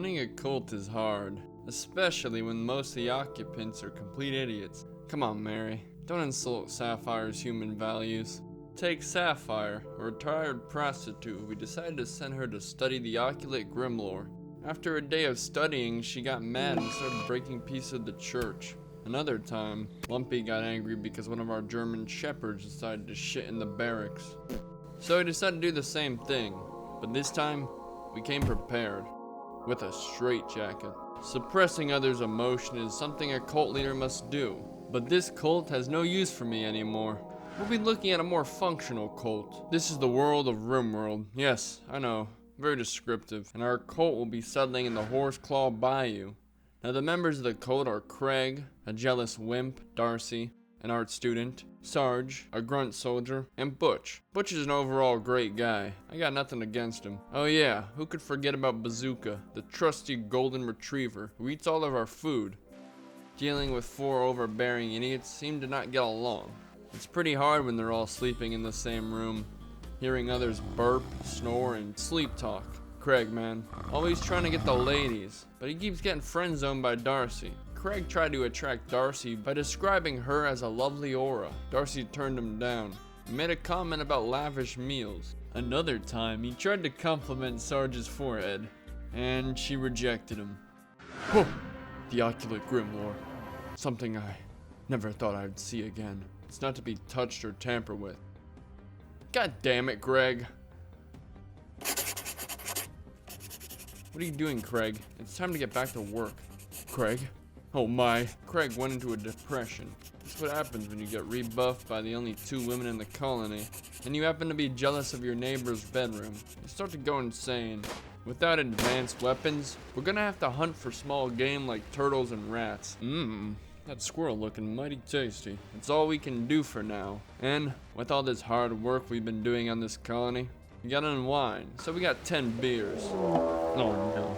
Running a cult is hard, especially when most of the occupants are complete idiots. Come on, Mary, don't insult Sapphire's human values. Take Sapphire, a retired prostitute. We decided to send her to study the Oculate Grimlore. After a day of studying, she got mad and started breaking pieces of the church. Another time, Lumpy got angry because one of our German shepherds decided to shit in the barracks. So he decided to do the same thing, but this time, we came prepared, with a straitjacket. Suppressing others' emotion is something a cult leader must do, but this cult has no use for me anymore. We'll be looking at a more functional cult. This is the world of Rimworld. Yes, I know, very descriptive, and our cult will be settling in the Horseclaw Bayou. Now the members of the cult are Craig, a jealous wimp, Darcie, an art student, Sarge, a grunt soldier, and Butch. Butch is an overall great guy. I got nothing against him. Oh yeah, who could forget about Bazooka, the trusty golden retriever who eats all of our food. Dealing with 4 overbearing idiots seemed to not get along. It's pretty hard when they're all sleeping in the same room, hearing others burp, snore, and sleep talk. Craig, man, always trying to get the ladies, but he keeps getting friend zoned by Darcie. Craig tried to attract Darcie by describing her as a lovely aura. Darcie turned him down and made a comment about lavish meals. Another time, he tried to compliment Sarge's forehead, and she rejected him. Whoa! The Oculate Grimlore. Something I never thought I'd see again. It's not to be touched or tampered with. God damn it, Greg. What are you doing, Craig? It's time to get back to work. Craig? Oh my. Craig went into a depression. That's what happens when you get rebuffed by the only 2 women in the colony, and you happen to be jealous of your neighbor's bedroom. You start to go insane. Without advanced weapons, we're gonna have to hunt for small game like turtles and rats. That squirrel looking mighty tasty. It's all we can do for now. And with all this hard work we've been doing on this colony, we gotta unwind. So we got 10 beers. Oh no.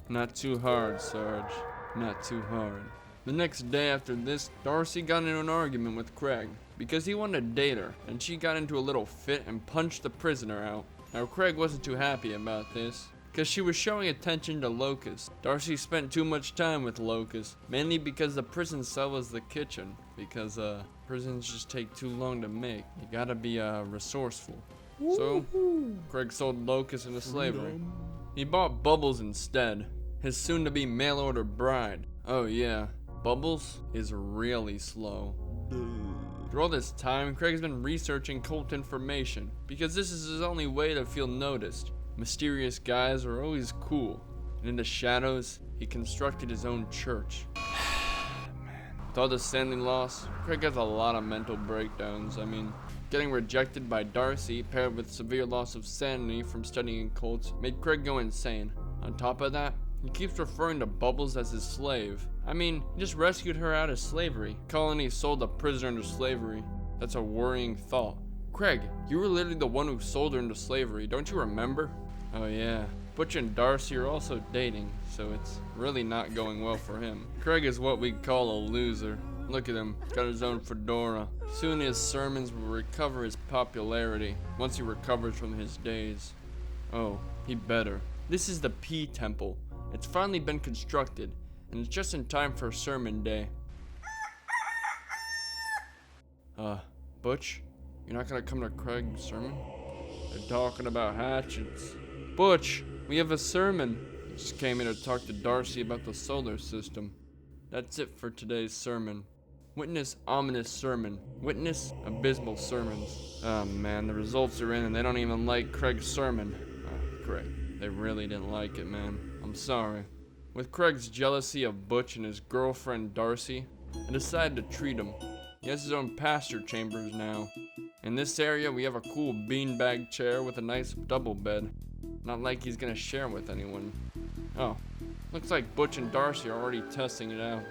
Not too hard, Sarge. Not too hard. The next day after this, Darcie got into an argument with Craig because he wanted to date her, and she got into a little fit and punched the prisoner out. Now Craig wasn't too happy about this, because she was showing attention to Locust. Darcie spent too much time with Locust, mainly because the prison cell was the kitchen, because prisons just take too long to make. You gotta be resourceful. So, Craig sold Locust into slavery. He bought Bubbles instead, his soon-to-be mail-order bride. Oh yeah, Bubbles is really slow. Through all this time, Craig's been researching cult information, because this is his only way to feel noticed. Mysterious guys are always cool, and in the shadows, he constructed his own church. With all the standing loss, Craig has a lot of mental breakdowns. I mean, getting rejected by Darcie, paired with severe loss of sanity from studying cults, made Craig go insane. On top of that, he keeps referring to Bubbles as his slave. I mean, he just rescued her out of slavery. Colony sold a prisoner into slavery. That's a worrying thought. Craig, you were literally the one who sold her into slavery, don't you remember? Oh yeah, Butch and Darcie are also dating, so it's really not going well for him. Craig is what we call a loser. Look at him, got his own fedora. Soon his sermons will recover his popularity, once he recovers from his days. Oh, he better. This is the P Temple. It's finally been constructed, and it's just in time for sermon day. Butch? You're not gonna come to Craig's sermon? They're talking about hatchets. Butch, we have a sermon. I just came here to talk to Darcie about the solar system. That's it for today's sermon. Witness ominous sermon. Witness abysmal sermons. Oh man, the results are in and they don't even like Craig's sermon. Oh, Craig, they really didn't like it, man. I'm sorry. With Craig's jealousy of Butch and his girlfriend Darcie, I decided to treat him. He has his own pasture chambers now. In this area, we have a cool beanbag chair with a nice double bed. Not like he's gonna share with anyone. Oh, looks like Butch and Darcie are already testing it out.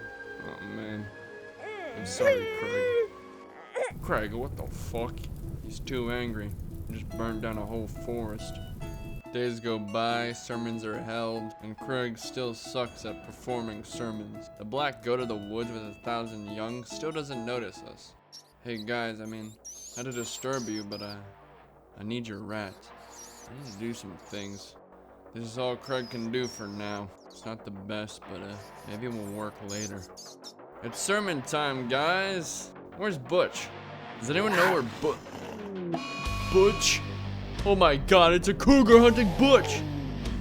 Oh man. I'm sorry, Craig. Craig, what the fuck? He's too angry. He just burned down a whole forest. Days go by, sermons are held, and Craig still sucks at performing sermons. The black goat of the woods with 1,000 young still doesn't notice us. Hey guys, I mean, not to disturb you, but I need your rat. I need to do some things. This is all Craig can do for now. It's not the best, but maybe it will work later. It's sermon time, guys. Where's Butch? Does anyone know where Butch? Oh my god, it's a cougar hunting Butch!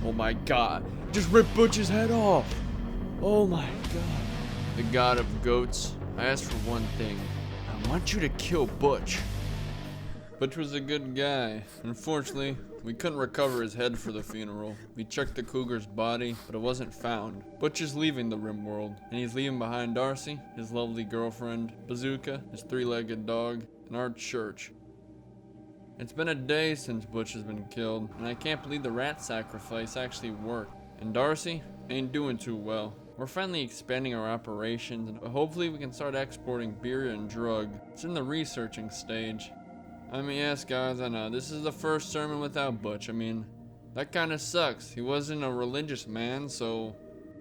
Oh my god, just ripped Butch's head off! Oh my god. The god of goats, I asked for one thing. I want you to kill Butch. Butch was a good guy. Unfortunately, we couldn't recover his head for the funeral. We checked the cougar's body, but it wasn't found. Butch is leaving the Rimworld, and he's leaving behind Darcie, his lovely girlfriend, Bazooka, his three-legged dog, and our church. It's been a day since Butch has been killed, and I can't believe the rat sacrifice actually worked. And Darcie ain't doing too well. We're finally expanding our operations, and hopefully we can start exporting beer and drug. It's in the researching stage. I mean, yes guys, I know, this is the first sermon without Butch. I mean, that kinda sucks. He wasn't a religious man, so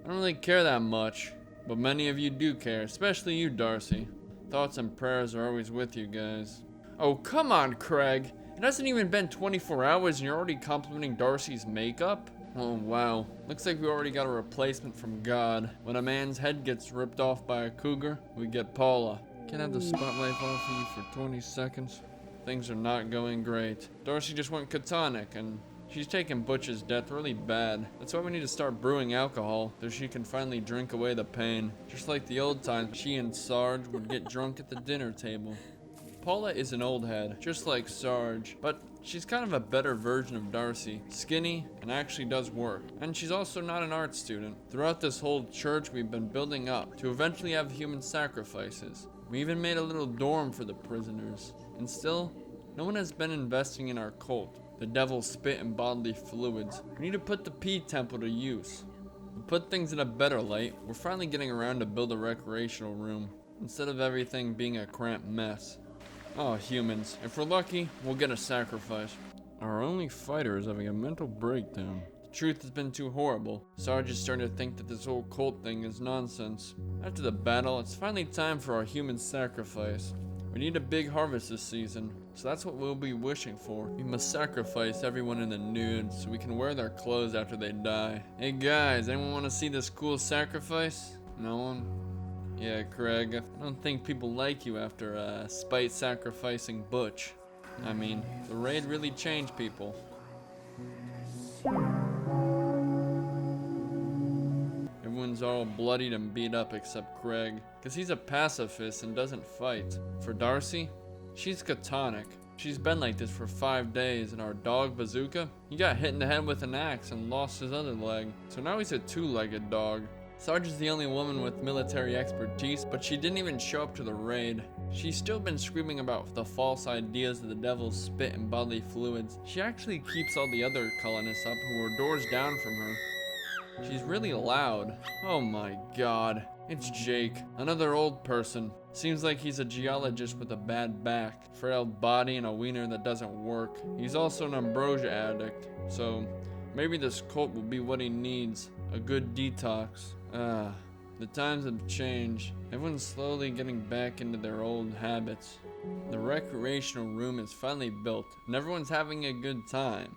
I don't really care that much. But many of you do care, especially you, Darcie. Thoughts and prayers are always with you guys. Oh, come on, Craig. It hasn't even been 24 hours and you're already complimenting Darcie's makeup? Oh, wow. Looks like we already got a replacement from God. When a man's head gets ripped off by a cougar, we get Paula. Can I have the spotlight off of you for 20 seconds? Things are not going great. Darcie just went catatonic, and she's taking Butch's death really bad. That's why we need to start brewing alcohol, so she can finally drink away the pain. Just like the old times, she and Sarge would get drunk at the dinner table. Paula is an old head, just like Sarge, but she's kind of a better version of Darcie. Skinny, and actually does work. And she's also not an art student. Throughout this whole church, we've been building up to eventually have human sacrifices. We even made a little dorm for the prisoners. And still, no one has been investing in our cult. The devil spit and bodily fluids. We need to put the P temple to use. To put things in a better light, we're finally getting around to build a recreational room, instead of everything being a cramped mess. Oh, humans. If we're lucky, we'll get a sacrifice. Our only fighter is having a mental breakdown. The truth has been too horrible. Sarge is starting to think that this whole cult thing is nonsense. After the battle, it's finally time for our human sacrifice. We need a big harvest this season, so that's what we'll be wishing for. We must sacrifice everyone in the nude so we can wear their clothes after they die. Hey guys, anyone want to see this cool sacrifice? No one? Yeah, Craig, I don't think people like you after spite sacrificing Butch. I mean, the raid really changed people. Everyone's all bloodied and beat up except Craig, because he's a pacifist and doesn't fight. For Darcie, she's catatonic. She's been like this for 5 days, and our dog Bazooka, he got hit in the head with an axe and lost his other leg. So now he's a two-legged dog. Sarge is the only woman with military expertise, but she didn't even show up to the raid. She's still been screaming about the false ideas of the devil's spit and bodily fluids. She actually keeps all the other colonists up who are doors down from her. She's really loud. Oh my god. It's Jake, another old person. Seems like he's a geologist with a bad back, frail body, and a wiener that doesn't work. He's also an ambrosia addict, so maybe this cult will be what he needs. A good detox. The times have changed. Everyone's slowly getting back into their old habits. The recreational room is finally built, and everyone's having a good time.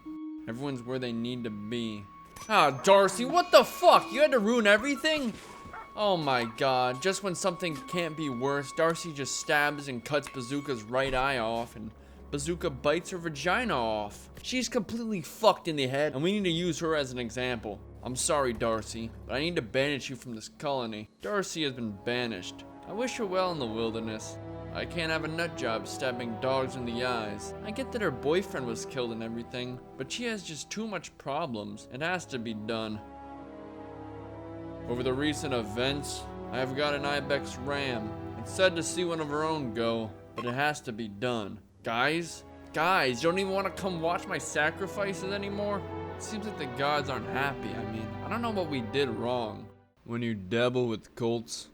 Everyone's where they need to be. Ah, Darcie, what the fuck? You had to ruin everything? Oh my god, just when something can't be worse, Darcie just stabs and cuts Bazooka's right eye off, and Bazooka bites her vagina off. She's completely fucked in the head, and we need to use her as an example. I'm sorry, Darcie, but I need to banish you from this colony. Darcie has been banished. I wish her well in the wilderness. I can't have a nut job stabbing dogs in the eyes. I get that her boyfriend was killed and everything, but she has just too much problems. It has to be done. Over the recent events, I have got an ibex ram. It's sad to see one of her own go, but it has to be done. Guys, you don't even want to come watch my sacrifices anymore? It seems like the gods aren't happy. I mean, I don't know what we did wrong. When you dabble with cults,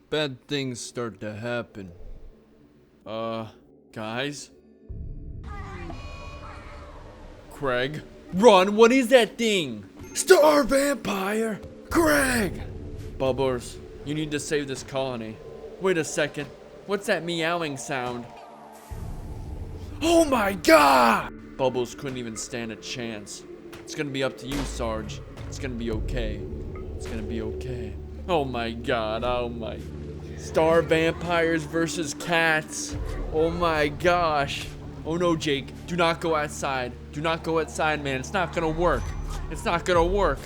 bad things start to happen. Guys? Craig? Run, what is that thing? Star vampire! Craig! Bubbles, you need to save this colony. Wait a second, what's that meowing sound? Oh my god! Bubbles couldn't even stand a chance. It's gonna be up to you, Sarge. It's gonna be okay. It's gonna be okay. Oh my god, oh my. Star vampires versus cats. Oh my gosh. Oh no, Jake. Do not go outside. Do not go outside, man. It's not gonna work. It's not gonna work.